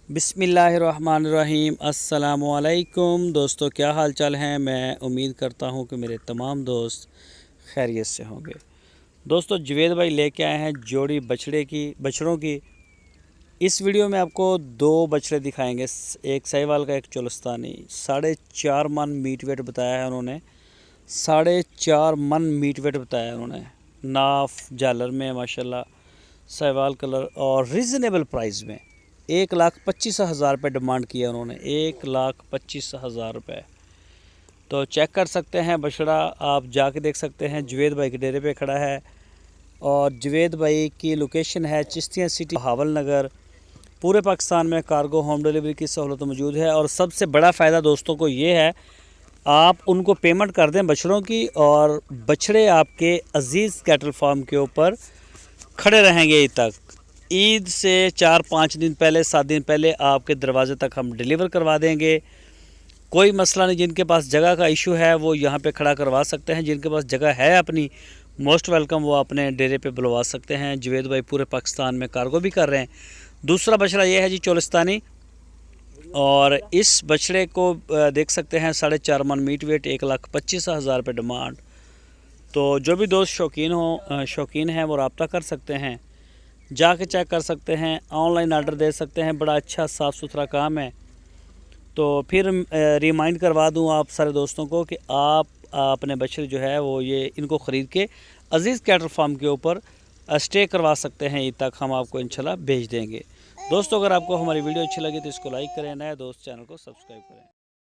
बिस्मिल्लाहिर्रहमानिर्रहीम। अस्सलामुअलैकुम दोस्तों, क्या हाल चाल हैं। मैं उम्मीद करता हूं कि मेरे तमाम दोस्त खैरियत से होंगे। दोस्तों, जवेद भाई लेके आए हैं जोड़ी बछड़ों की। इस वीडियो में आपको दो बछड़े दिखाएंगे, एक साहिवाल का, एक चोलस्तानी। 4.5 मन मीट वेट बताया है उन्होंने। 4.5 मन मीट वेट बताया है उन्होंने। नाफ जालर में माशाल्लाह, साहिवाल कलर और रीज़नेबल प्राइस में 1,25,000 रुपये डिमांड किया उन्होंने। 1,25,000 रुपये। तो चेक कर सकते हैं बछड़ा, आप जाके देख सकते हैं। जवेद भाई के डेरे पे खड़ा है और जवेद भाई की लोकेशन है चिश्तिया सिटी, हावल नगर। पूरे पाकिस्तान में कार्गो होम डिलीवरी की सहूलत मौजूद है। और सबसे बड़ा फ़ायदा दोस्तों को ये है, आप उनको पेमेंट कर दें बछड़ों की और बछड़े आपके अजीज़ कैटल फार्म के ऊपर खड़े रहेंगे ईद तक। ईद से 4-5 दिन पहले, 7 दिन पहले आपके दरवाज़े तक हम डिलीवर करवा देंगे। कोई मसला नहीं। जिनके पास जगह का इशू है वो यहाँ पे खड़ा करवा सकते हैं। जिनके पास जगह है अपनी, मोस्ट वेलकम, वो अपने डेरे पे बुलवा सकते हैं। जवेद भाई पूरे पाकिस्तान में कार्गो भी कर रहे हैं। दूसरा बछड़ा ये है जी, चोलस्तानी। और इस बछड़े को देख सकते हैं 4.5 मन मीट वेट, 1,25,000 रुपये डिमांड। तो जो भी दोस्त शौकीन हैं वो रब्ता कर सकते हैं, जाके चेक कर सकते हैं, ऑनलाइन आर्डर दे सकते हैं। बड़ा अच्छा साफ़ सुथरा काम है। तो फिर रिमाइंड करवा दूं आप सारे दोस्तों को कि आप अपने बछड़े जो है वो ये इनको ख़रीद के अजीज़ कैटल फार्म के ऊपर स्टे करवा सकते हैं। ईद तक हम आपको इंशाल्लाह भेज देंगे। दोस्तों, अगर आपको हमारी वीडियो अच्छी लगी तो इसको लाइक करें, नए दोस्त चैनल को सब्सक्राइब करें।